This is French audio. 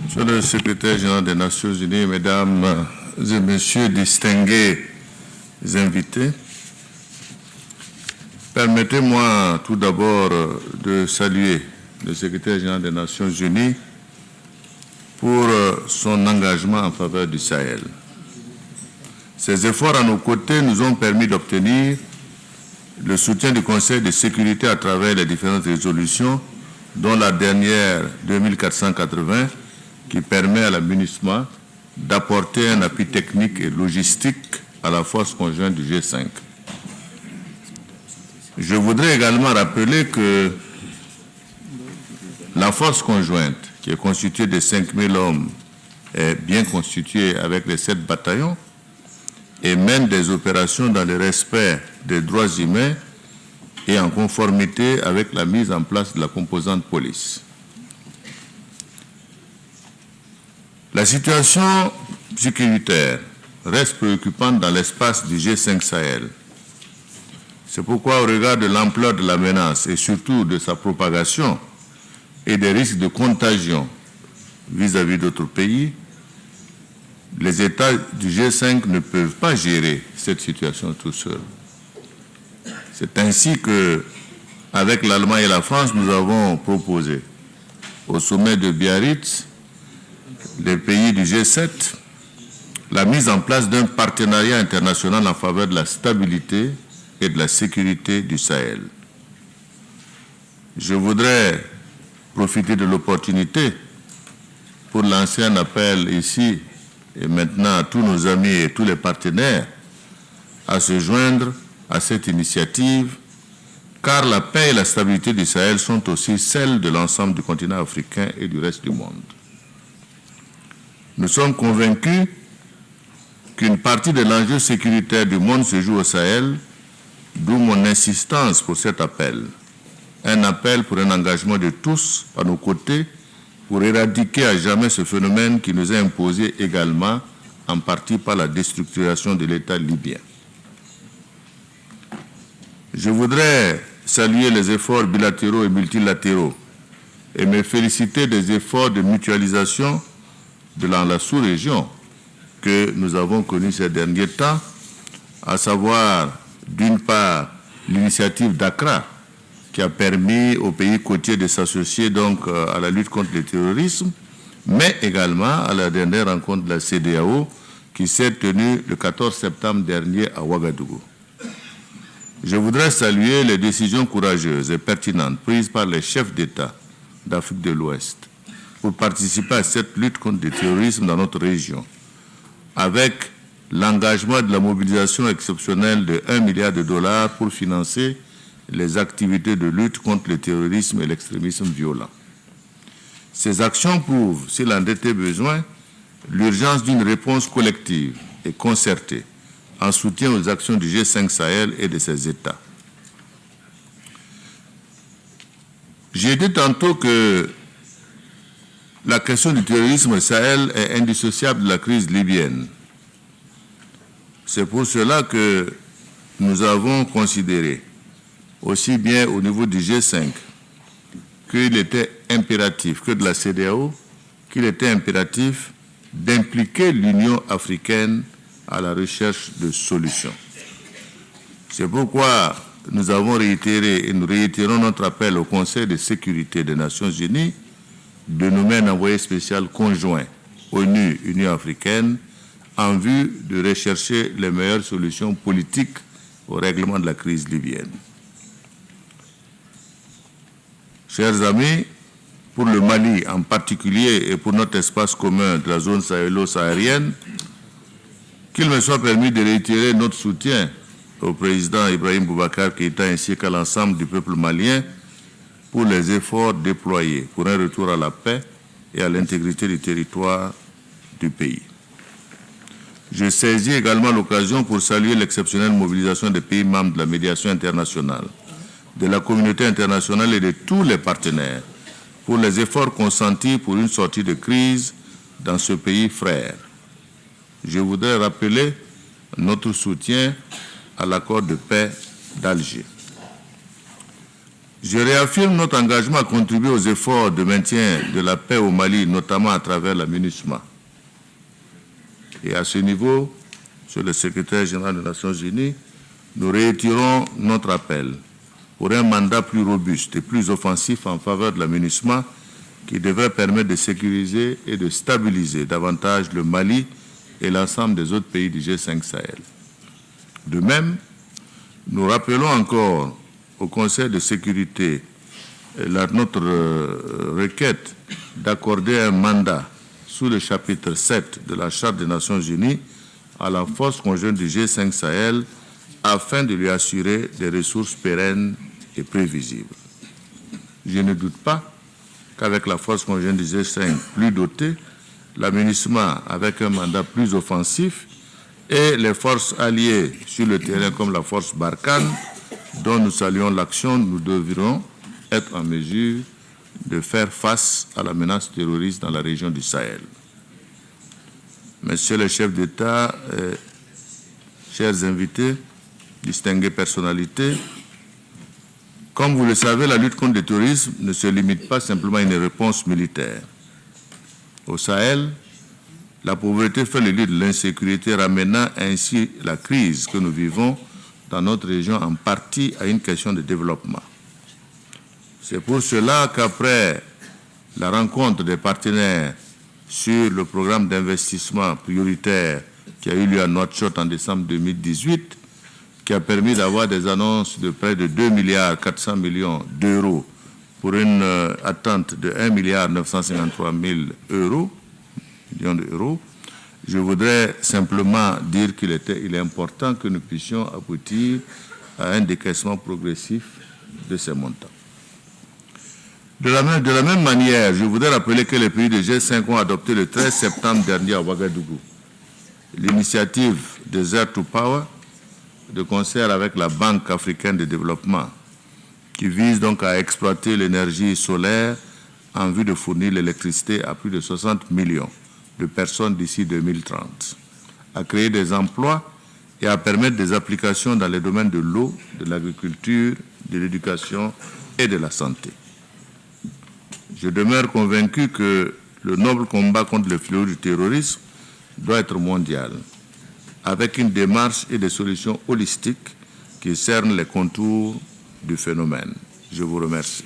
Monsieur le secrétaire général des Nations Unies, mesdames et messieurs distingués invités, permettez-moi tout d'abord de saluer le secrétaire général des Nations Unies pour son engagement en faveur du Sahel. Ces efforts à nos côtés nous ont permis d'obtenir le soutien du Conseil de sécurité à travers les différentes résolutions, dont la dernière 2480, qui permet à la MINUSMA d'apporter un appui technique et logistique à la force conjointe du G5. Je voudrais également rappeler que la force conjointe, qui est constituée de 5000 hommes, est bien constituée avec les 7 bataillons et mène des opérations dans le respect des droits humains et en conformité avec la mise en place de la composante police. La situation sécuritaire reste préoccupante dans l'espace du G5 Sahel. C'est pourquoi, au regard de l'ampleur de la menace et surtout de sa propagation et des risques de contagion vis-à-vis d'autres pays, les États du G5 ne peuvent pas gérer cette situation tout seuls. C'est ainsi que, avec l'Allemagne et la France, nous avons proposé au sommet de Biarritz, les pays du G7, la mise en place d'un partenariat international en faveur de la stabilité et de la sécurité du Sahel. Je voudrais profiter de l'opportunité pour lancer un appel ici et maintenant à tous nos amis et tous les partenaires à se joindre à cette initiative, car la paix et la stabilité du Sahel sont aussi celles de l'ensemble du continent africain et du reste du monde. Nous sommes convaincus qu'une partie de l'enjeu sécuritaire du monde se joue au Sahel, d'où mon insistance pour cet appel. Un appel pour un engagement de tous à nos côtés pour éradiquer à jamais ce phénomène qui nous est imposé également en partie par la déstructuration de l'État libyen. Je voudrais saluer les efforts bilatéraux et multilatéraux et me féliciter des efforts de mutualisation de la sous-région que nous avons connus ces derniers temps, à savoir d'une part l'initiative d'Accra, qui a permis aux pays côtiers de s'associer donc à la lutte contre le terrorisme, mais également à la dernière rencontre de la CEDEAO qui s'est tenue le 14 septembre dernier à Ouagadougou. Je voudrais saluer les décisions courageuses et pertinentes prises par les chefs d'État d'Afrique de l'Ouest pour participer à cette lutte contre le terrorisme dans notre région, avec l'engagement de la mobilisation exceptionnelle de 1 milliard de dollars pour financer les activités de lutte contre le terrorisme et l'extrémisme violent. Ces actions prouvent, s'il en était besoin, l'urgence d'une réponse collective et concertée en soutien aux actions du G5 Sahel et de ses États. J'ai dit tantôt que la question du terrorisme au Sahel est indissociable de la crise libyenne. C'est pour cela que nous avons considéré, aussi bien au niveau du G5, qu'il était impératif, que de la CEDEAO, qu'il était impératif d'impliquer l'Union africaine à la recherche de solutions. C'est pourquoi nous avons réitéré et nous réitérons notre appel au Conseil de sécurité des Nations Unies de nommer un envoyé spécial conjoint ONU-Union africaine en vue de rechercher les meilleures solutions politiques au règlement de la crise libyenne. Chers amis, pour le Mali en particulier et pour notre espace commun de la zone sahélo-saharienne, qu'il me soit permis de réitérer notre soutien au président Ibrahim Boubacar Keïta ainsi qu'à l'ensemble du peuple malien pour les efforts déployés pour un retour à la paix et à l'intégrité du territoire du pays. Je saisis également l'occasion pour saluer l'exceptionnelle mobilisation des pays membres de la médiation internationale, de la communauté internationale et de tous les partenaires pour les efforts consentis pour une sortie de crise dans ce pays frère. Je voudrais rappeler notre soutien à l'accord de paix d'Alger. Je réaffirme notre engagement à contribuer aux efforts de maintien de la paix au Mali, notamment à travers la MINUSMA. Et à ce niveau, Monsieur le secrétaire général des Nations Unies, nous réitérons notre appel pour un mandat plus robuste et plus offensif en faveur de la MINUSMA qui devrait permettre de sécuriser et de stabiliser davantage le Mali et l'ensemble des autres pays du G5 Sahel. De même, nous rappelons encore au Conseil de sécurité notre requête d'accorder un mandat sous le chapitre 7 de la Charte des Nations Unies à la force conjointe du G5 Sahel afin de lui assurer des ressources pérennes et prévisibles. Je ne doute pas qu'avec la force conjointe du G5 plus dotée, la MINUSMA avec un mandat plus offensif et les forces alliées sur le terrain comme la force Barkhane, dont nous saluons l'action, nous devrons être en mesure de faire face à la menace terroriste dans la région du Sahel. Monsieur le chef d'État, chers invités, distinguées personnalités, comme vous le savez, la lutte contre le terrorisme ne se limite pas simplement à une réponse militaire. Au Sahel, la pauvreté fait le lit de l'insécurité, ramenant ainsi la crise que nous vivons dans notre région en partie à une question de développement. C'est pour cela qu'après la rencontre des partenaires sur le programme d'investissement prioritaire qui a eu lieu à Nouakchott en décembre 2018, qui a permis d'avoir des annonces de près de 2,4 milliards d'euros pour une attente de 1,953 milliard d'euros, je voudrais simplement dire qu'il est important que nous puissions aboutir à un décaissement progressif de ces montants. De la même manière, je voudrais rappeler que les pays de G5 ont adopté le 13 septembre dernier à Ouagadougou l'initiative Desert to Power, de concert avec la Banque africaine de développement, qui vise donc à exploiter l'énergie solaire en vue de fournir l'électricité à plus de 60 millions de personnes d'ici 2030, à créer des emplois et à permettre des applications dans les domaines de l'eau, de l'agriculture, de l'éducation et de la santé. Je demeure convaincu que le noble combat contre le fléau du terrorisme doit être mondial, avec une démarche et des solutions holistiques qui cernent les contours du phénomène. Je vous remercie.